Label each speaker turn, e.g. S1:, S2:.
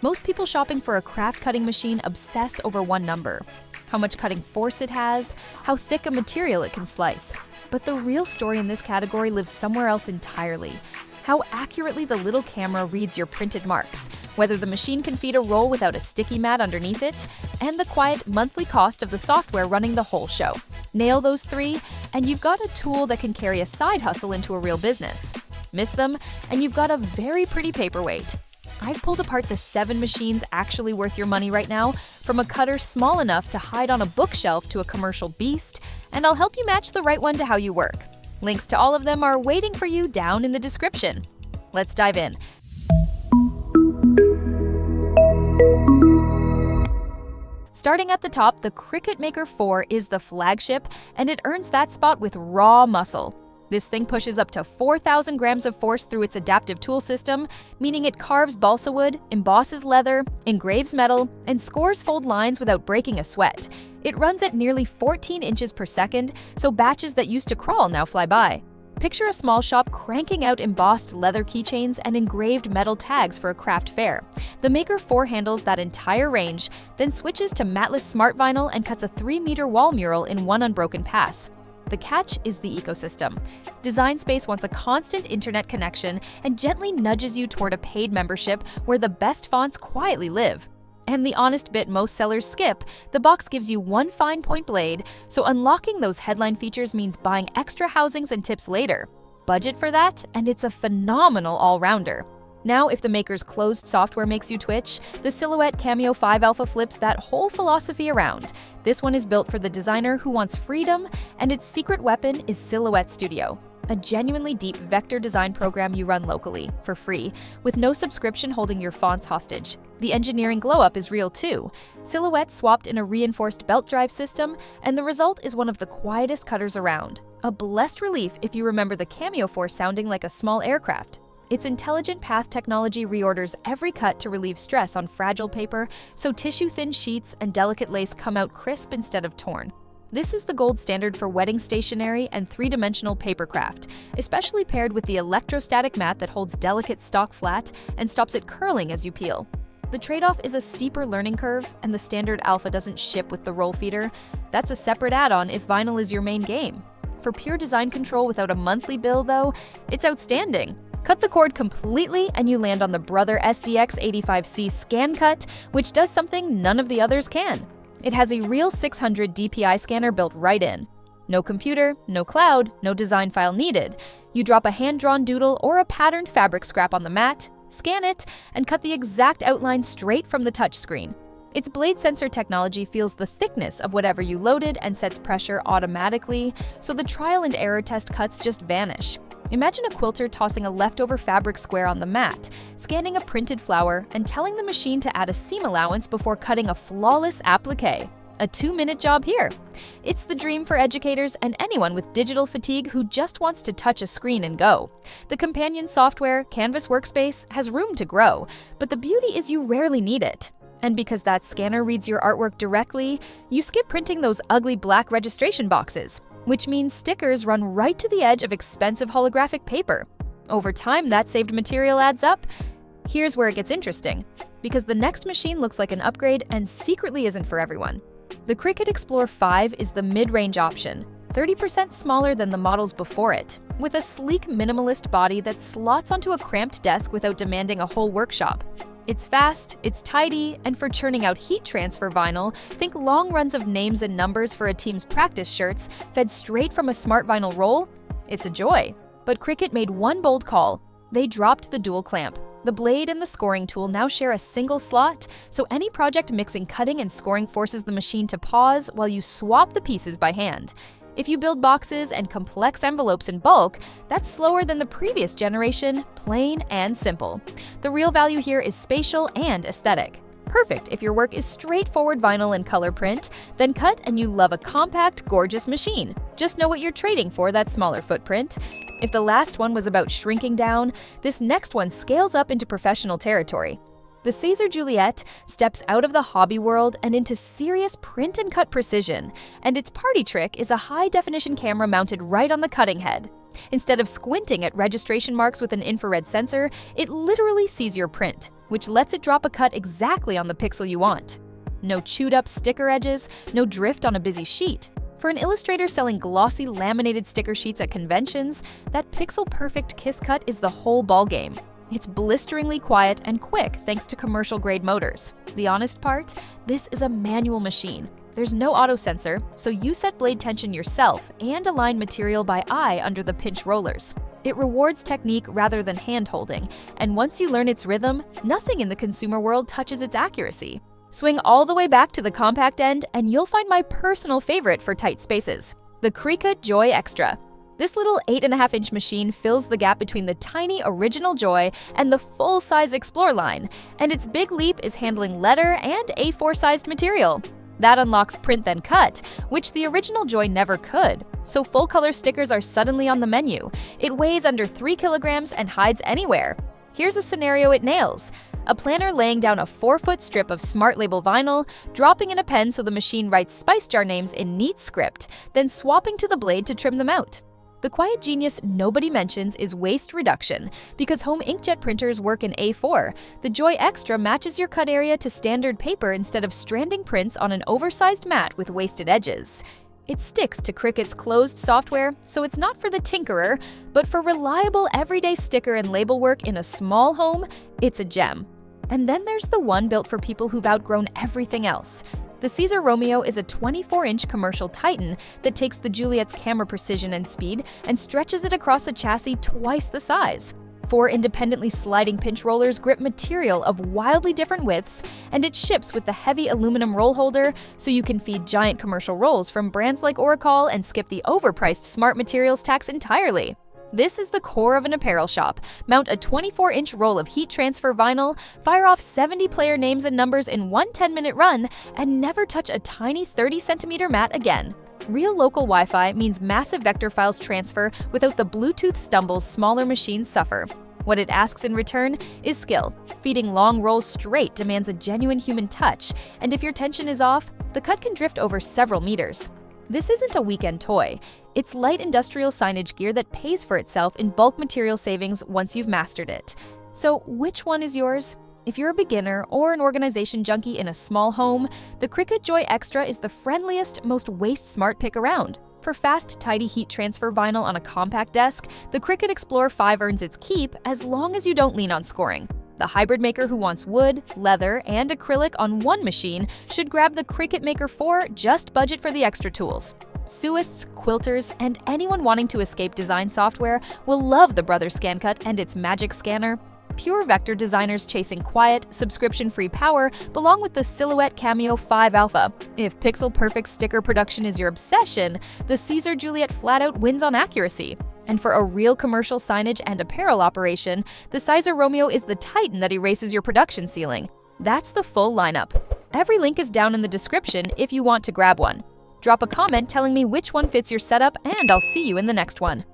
S1: Most people shopping for a craft cutting machine obsess over one number: how much cutting force it has, how thick a material it can slice. But the real story in this category lives somewhere else entirely: how accurately the little camera reads your printed marks, whether the machine can feed a roll without a sticky mat underneath it, and the quiet monthly cost of the software running the whole show. Nail those three, and you've got a tool that can carry a side hustle into a real business. Miss them, and you've got a very pretty paperweight. I've pulled apart the 7 machines actually worth your money right now, from a cutter small enough to hide on a bookshelf to a commercial beast, and I'll help you match the right one to how you work. Links to all of them are waiting for you down in the description. Let's dive in. Starting at the top, the Cricut Maker 4 is the flagship, and it earns that spot with raw muscle. This thing pushes up to 4,000 grams of force through its adaptive tool system, meaning it carves balsa wood, embosses leather, engraves metal, and scores fold lines without breaking a sweat. It runs at nearly 14 inches per second, so batches that used to crawl now fly by. Picture a small shop cranking out embossed leather keychains and engraved metal tags for a craft fair. The Maker 4 handles that entire range, then switches to matless smart vinyl and cuts a 3-meter wall mural in one unbroken pass. The catch is the ecosystem. Design Space wants a constant internet connection and gently nudges you toward a paid membership where the best fonts quietly live. And the honest bit most sellers skip, the box gives you one fine point blade, so unlocking those headline features means buying extra housings and tips later. Budget for that, and it's a phenomenal all-rounder. Now, if the Maker's closed software makes you twitch, the Silhouette Cameo 5 Alpha flips that whole philosophy around. This one is built for the designer who wants freedom, and its secret weapon is Silhouette Studio, a genuinely deep vector design program you run locally, for free, with no subscription holding your fonts hostage. The engineering glow-up is real too. Silhouette swapped in a reinforced belt drive system, and the result is one of the quietest cutters around. A blessed relief if you remember the Cameo 4 sounding like a small aircraft. Its intelligent path technology reorders every cut to relieve stress on fragile paper, so tissue-thin sheets and delicate lace come out crisp instead of torn. This is the gold standard for wedding stationery and 3-dimensional papercraft, especially paired with the electrostatic mat that holds delicate stock flat and stops it curling as you peel. The trade-off is a steeper learning curve, and the standard Alpha doesn't ship with the roll feeder. That's a separate add-on if vinyl is your main game. For pure design control without a monthly bill, though, it's outstanding. Cut the cord completely and you land on the Brother SDX 85C Scan Cut, which does something none of the others can. It has a real 600 DPI scanner built right in. No computer, no cloud, no design file needed. You drop a hand-drawn doodle or a patterned fabric scrap on the mat, scan it, and cut the exact outline straight from the touchscreen. Its blade sensor technology feels the thickness of whatever you loaded and sets pressure automatically, so the trial and error test cuts just vanish. Imagine a quilter tossing a leftover fabric square on the mat, scanning a printed flower, and telling the machine to add a seam allowance before cutting a flawless applique. A 2-minute job here. It's the dream for educators and anyone with digital fatigue who just wants to touch a screen and go. The companion software, Canvas Workspace, has room to grow, but the beauty is you rarely need it. And because that scanner reads your artwork directly, you skip printing those ugly black registration boxes, which means stickers run right to the edge of expensive holographic paper. Over time, that saved material adds up. Here's where it gets interesting, because the next machine looks like an upgrade and secretly isn't for everyone. The Cricut Explore 5 is the mid-range option, 30% smaller than the models before it, with a sleek minimalist body that slots onto a cramped desk without demanding a whole workshop. It's fast, it's tidy, and for churning out heat transfer vinyl, think long runs of names and numbers for a team's practice shirts fed straight from a smart vinyl roll. It's a joy. But Cricut made one bold call. They dropped the dual clamp. The blade and the scoring tool now share a single slot, so any project mixing cutting and scoring forces the machine to pause while you swap the pieces by hand. If you build boxes and complex envelopes in bulk, that's slower than the previous generation, plain and simple. The real value here is spatial and aesthetic. Perfect if your work is straightforward vinyl and color print, then cut and you love a compact, gorgeous machine. Just know what you're trading for that smaller footprint. If the last one was about shrinking down, this next one scales up into professional territory. The Siser Juliet steps out of the hobby world and into serious print and cut precision, and its party trick is a high-definition camera mounted right on the cutting head. Instead of squinting at registration marks with an infrared sensor, it literally sees your print, which lets it drop a cut exactly on the pixel you want. No chewed-up sticker edges, no drift on a busy sheet. For an illustrator selling glossy laminated sticker sheets at conventions, that pixel-perfect kiss cut is the whole ballgame. It's blisteringly quiet and quick thanks to commercial-grade motors. The honest part? This is a manual machine. There's no auto sensor, so you set blade tension yourself and align material by eye under the pinch rollers. It rewards technique rather than hand-holding, and once you learn its rhythm, nothing in the consumer world touches its accuracy. Swing all the way back to the compact end, and you'll find my personal favorite for tight spaces, the Cricut Joy Xtra. This little 8.5-inch machine fills the gap between the tiny original Joy and the full-size Explore line, and its big leap is handling letter and A4-sized material. That unlocks print then cut, which the original Joy never could, so full-color stickers are suddenly on the menu. It weighs under 3 kilograms and hides anywhere. Here's a scenario it nails. A planner laying down a 4-foot strip of Smart Label vinyl, dropping in a pen so the machine writes spice jar names in neat script, then swapping to the blade to trim them out. The quiet genius nobody mentions is waste reduction. Because home inkjet printers work in A4, the Joy Xtra matches your cut area to standard paper instead of stranding prints on an oversized mat with wasted edges. It sticks to Cricut's closed software, so it's not for the tinkerer, but for reliable everyday sticker and label work in a small home, it's a gem. And then there's the one built for people who've outgrown everything else. The Siser Romeo is a 24-inch commercial titan that takes the Juliet's camera precision and speed and stretches it across a chassis twice the size. 4 independently sliding pinch rollers grip material of wildly different widths, and it ships with the heavy aluminum roll holder, so you can feed giant commercial rolls from brands like Oracle and skip the overpriced smart materials tax entirely. This is the core of an apparel shop. Mount a 24-inch roll of heat transfer vinyl, fire off 70 player names and numbers in one 10-minute run, and never touch a tiny 30-centimeter mat again. Real local Wi-Fi means massive vector files transfer without the Bluetooth stumbles smaller machines suffer. What it asks in return is skill. Feeding long rolls straight demands a genuine human touch, and if your tension is off, the cut can drift over several meters. This isn't a weekend toy. It's light industrial signage gear that pays for itself in bulk material savings once you've mastered it. So which one is yours? If you're a beginner or an organization junkie in a small home, the Cricut Joy Xtra is the friendliest, most waste-smart pick around. For fast, tidy heat transfer vinyl on a compact desk, the Cricut Explore 5 earns its keep as long as you don't lean on scoring. The hybrid maker who wants wood, leather, and acrylic on one machine should grab the Cricut Maker 4, just budget for the extra tools. Suists, quilters, and anyone wanting to escape design software will love the Brother ScanCut and its magic scanner. Pure vector designers chasing quiet, subscription-free power belong with the Silhouette Cameo 5 Alpha. If pixel-perfect sticker production is your obsession, the Siser Juliet flat-out wins on accuracy. And for a real commercial signage and apparel operation, the Siser Romeo is the titan that erases your production ceiling. That's the full lineup. Every link is down in the description if you want to grab one. Drop a comment telling me which one fits your setup, and I'll see you in the next one.